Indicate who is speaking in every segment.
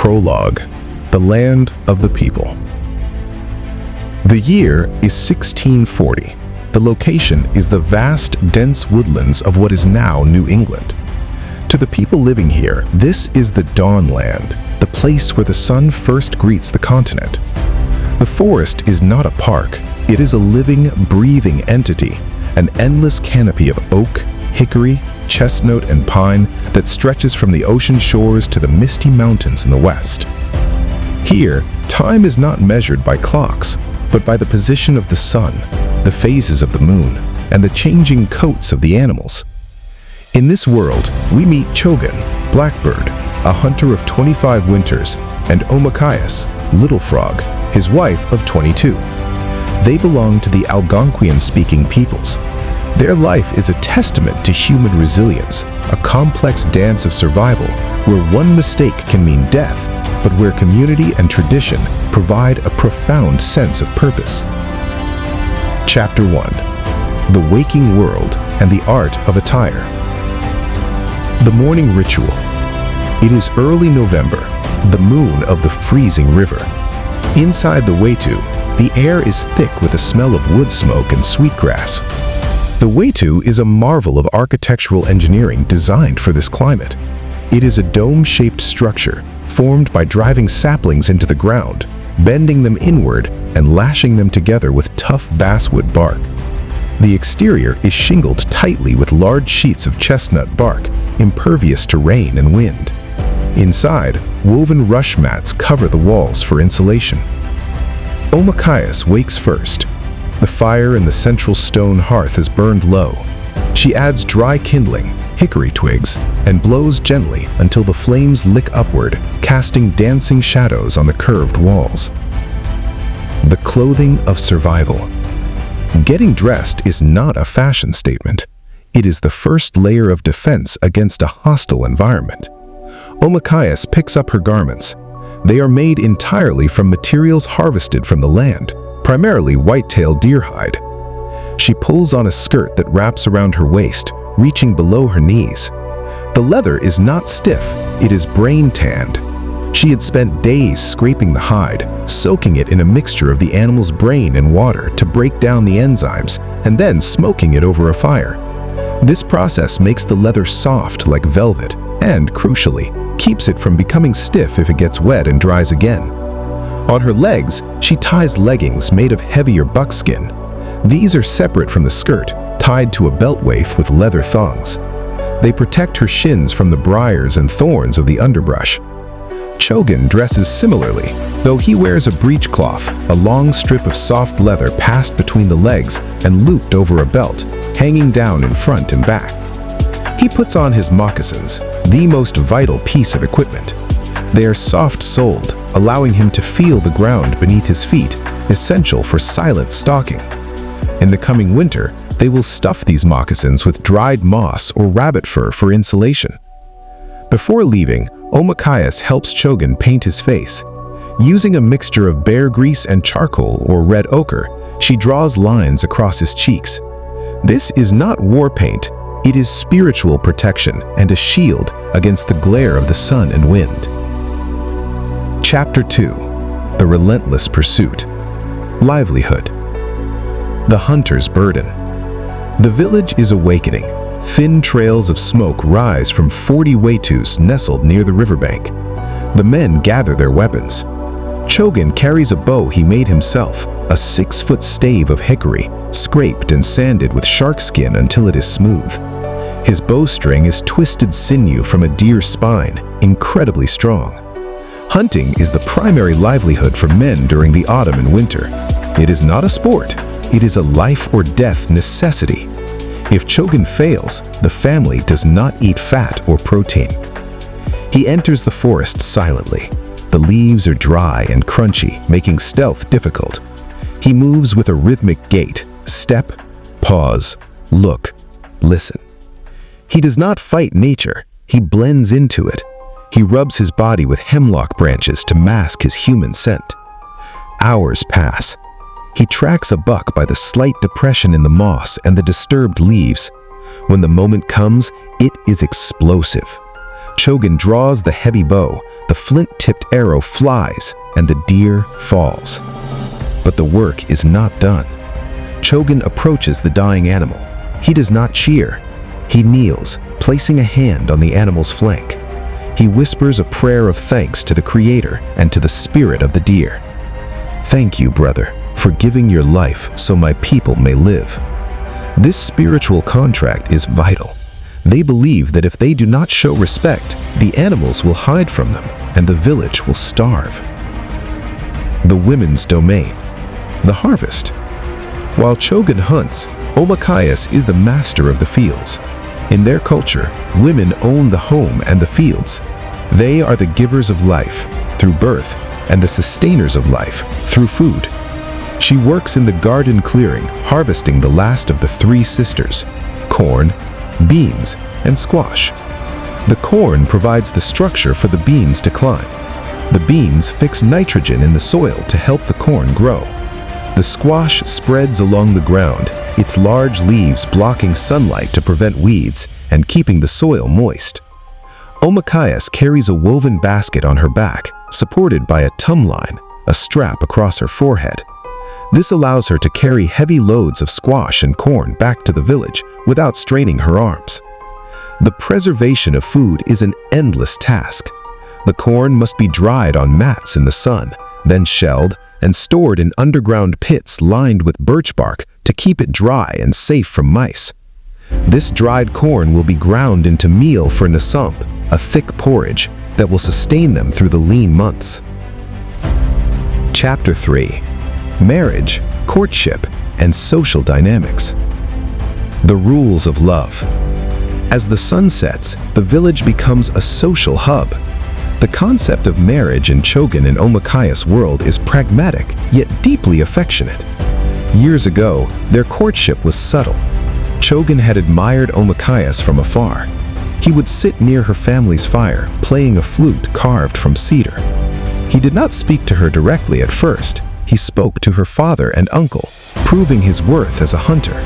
Speaker 1: Prologue: The Land of the People. The year is 1640. The location is the vast, dense woodlands of what is now New England. To the people living here, this is the Dawn Land, the place where the sun first greets the continent. The forest is not a park. It is a living, breathing entity, an endless canopy of oak, hickory, chestnut, and pine that stretches from the ocean shores to the misty mountains in the west. Here, time is not measured by clocks, but by the position of the sun, the phases of the moon, and the changing coats of the animals. In this world, we meet Chogan, Blackbird, a hunter of 25 winters, and Omakaias, Little Frog, his wife of 22. They belong to the Algonquian-speaking peoples. Their life is a testament to human resilience, a complex dance of survival where one mistake can mean death, but where community and tradition provide a profound sense of purpose. Chapter 1: The Waking World and the Art of Attire. The Morning Ritual. It is early November, the moon of the freezing river. Inside the Weitu, the air is thick with the smell of wood smoke and sweetgrass. The Weitu is a marvel of architectural engineering designed for this climate. It is a dome-shaped structure formed by driving saplings into the ground, bending them inward, and lashing them together with tough basswood bark. The exterior is shingled tightly with large sheets of chestnut bark, impervious to rain and wind. Inside, woven rush mats cover the walls for insulation. Omakaias wakes first. The fire in the central stone hearth is burned low. She adds dry kindling, hickory twigs, and blows gently until the flames lick upward, casting dancing shadows on the curved walls. The clothing of survival. Getting dressed is not a fashion statement. It is the first layer of defense against a hostile environment. Omakaias picks up her garments. They are made entirely from materials harvested from the land, primarily white-tailed deer hide. She pulls on a skirt that wraps around her waist, reaching below her knees. The leather is not stiff, it is brain-tanned. She had spent days scraping the hide, soaking it in a mixture of the animal's brain and water to break down the enzymes, and then smoking it over a fire. This process makes the leather soft like velvet and, crucially, keeps it from becoming stiff if it gets wet and dries again. On her legs, she ties leggings made of heavier buckskin. These are separate from the skirt, tied to a belt waif with leather thongs. They protect her shins from the briars and thorns of the underbrush. Chogan dresses similarly, though he wears a breechcloth, a long strip of soft leather passed between the legs and looped over a belt, hanging down in front and back. He puts on his moccasins, the most vital piece of equipment. They are soft-soled, allowing him to feel the ground beneath his feet, essential for silent stalking. In the coming winter, they will stuff these moccasins with dried moss or rabbit fur for insulation. Before leaving, Omakaias helps Chogan paint his face. Using a mixture of bear grease and charcoal or red ochre, she draws lines across his cheeks. This is not war paint. It is spiritual protection and a shield against the glare of the sun and wind. Chapter 2: The Relentless Pursuit. Livelihood. The Hunter's Burden. The village is awakening. Thin trails of smoke rise from 40 Weitus nestled near the riverbank. The men gather their weapons. Chogan carries a bow he made himself, a 6-foot stave of hickory, scraped and sanded with shark skin until it is smooth. His bowstring is twisted sinew from a deer's spine, incredibly strong. Hunting is the primary livelihood for men during the autumn and winter. It is not a sport, it is a life or death necessity. If Chogan fails, the family does not eat fat or protein. He enters the forest silently. The leaves are dry and crunchy, making stealth difficult. He moves with a rhythmic gait, step, pause, look, listen. He does not fight nature, he blends into it. He rubs his body with hemlock branches to mask his human scent. Hours pass. He tracks a buck by the slight depression in the moss and the disturbed leaves. When the moment comes, it is explosive. Chogan draws the heavy bow, the flint-tipped arrow flies, and the deer falls. But the work is not done. Chogan approaches the dying animal. He does not cheer. He kneels, placing a hand on the animal's flank. He whispers a prayer of thanks to the Creator and to the spirit of the deer. "Thank you, brother, for giving your life so my people may live." This spiritual contract is vital. They believe that if they do not show respect, the animals will hide from them and the village will starve. The women's domain. The harvest. While Chogan hunts, Omakayas is the master of the fields. In their culture, women own the home and the fields. They are the givers of life through birth and the sustainers of life through food. She works in the garden clearing, harvesting the last of the three sisters: corn, beans, and squash. The corn provides the structure for the beans to climb. The beans fix nitrogen in the soil to help the corn grow. The squash spreads along the ground, its large leaves blocking sunlight to prevent weeds and keeping the soil moist. Omakayas carries a woven basket on her back, supported by a tumline, a strap across her forehead. This allows her to carry heavy loads of squash and corn back to the village without straining her arms. The preservation of food is an endless task. The corn must be dried on mats in the sun, then shelled and stored in underground pits lined with birch bark to keep it dry and safe from mice. This dried corn will be ground into meal for nasamp, a thick porridge that will sustain them through the lean months. Chapter 3. Marriage, courtship, and social dynamics. The rules of love. As the sun sets, the village becomes a social hub. The concept of marriage in Chogan and Omakayas' world is pragmatic, yet deeply affectionate. Years ago, their courtship was subtle. Chogan had admired Omakayas from afar. He would sit near her family's fire, playing a flute carved from cedar. He did not speak to her directly at first. He spoke to her father and uncle, proving his worth as a hunter.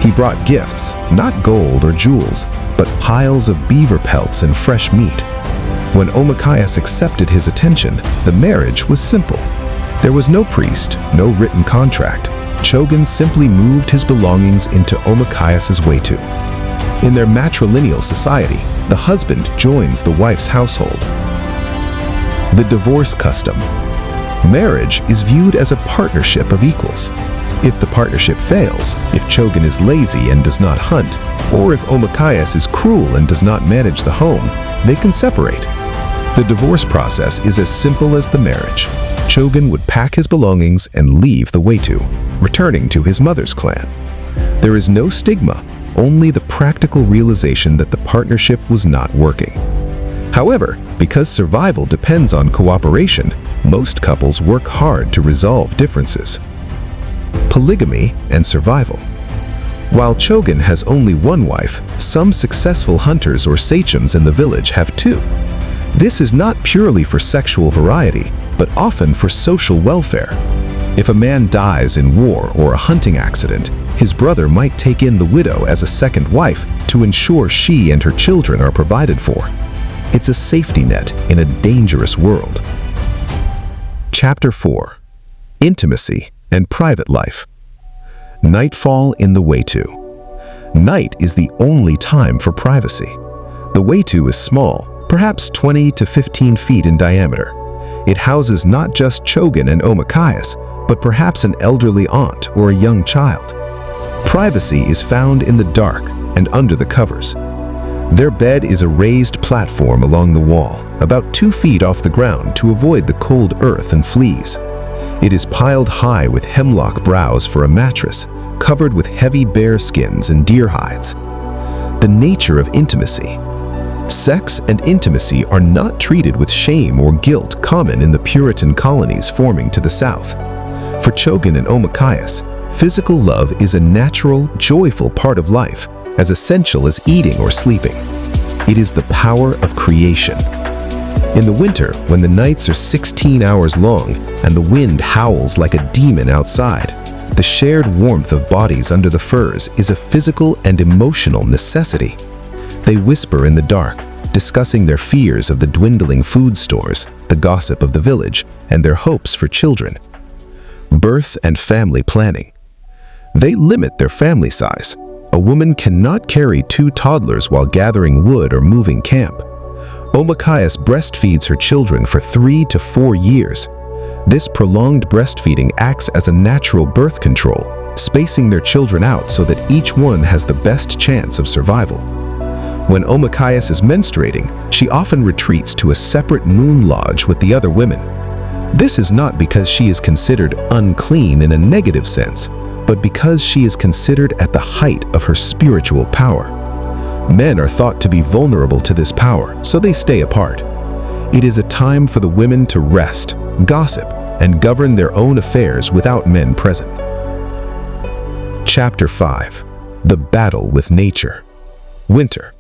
Speaker 1: He brought gifts, not gold or jewels, but piles of beaver pelts and fresh meat. When Omakayas accepted his attention, the marriage was simple. There was no priest, no written contract. Chogan simply moved his belongings into Omakayas' Wetu. In their matrilineal society, the husband joins the wife's household. The divorce custom. Marriage is viewed as a partnership of equals. If the partnership fails, if Chogan is lazy and does not hunt, or if Omakayas is cruel and does not manage the home, they can separate. The divorce process is as simple as the marriage. Chogan would pack his belongings and leave the Wetu, returning to his mother's clan. There is no stigma, only the practical realization that the partnership was not working. However, because survival depends on cooperation, most couples work hard to resolve differences. Polygamy and survival. While Chogan has only one wife, some successful hunters or sachems in the village have two. This is not purely for sexual variety, but often for social welfare. If a man dies in war or a hunting accident, his brother might take in the widow as a second wife to ensure she and her children are provided for. It's a safety net in a dangerous world. Chapter 4. Intimacy and private life. Nightfall in the Wetu. Night is the only time for privacy. The Wetu is small, perhaps 20 to 15 feet in diameter. It houses not just Chogan and Omakayas, but perhaps an elderly aunt or a young child. Privacy is found in the dark and under the covers. Their bed is a raised platform along the wall, about 2 feet off the ground to avoid the cold earth and fleas. It is piled high with hemlock browse for a mattress, covered with heavy bear skins and deer hides. The nature of intimacy. Sex and intimacy are not treated with shame or guilt common in the Puritan colonies forming to the south. For Chogan and Omakayas, physical love is a natural, joyful part of life, as essential as eating or sleeping. It is the power of creation. In the winter, when the nights are 16 hours long and the wind howls like a demon outside, the shared warmth of bodies under the furs is a physical and emotional necessity. They whisper in the dark, discussing their fears of the dwindling food stores, the gossip of the village, and their hopes for children. Birth and family planning. They limit their family size. A woman cannot carry 2 toddlers while gathering wood or moving camp. Omachayas breastfeeds her children for 3 to 4 years. This prolonged breastfeeding acts as a natural birth control, spacing their children out so that each one has the best chance of survival. When Omachayas is menstruating, she often retreats to a separate moon lodge with the other women. This is not because she is considered unclean in a negative sense, but because she is considered at the height of her spiritual power. Men are thought to be vulnerable to this power, so they stay apart. It is a time for the women to rest, gossip, and govern their own affairs without men present. Chapter 5. The Battle with Nature. Winter.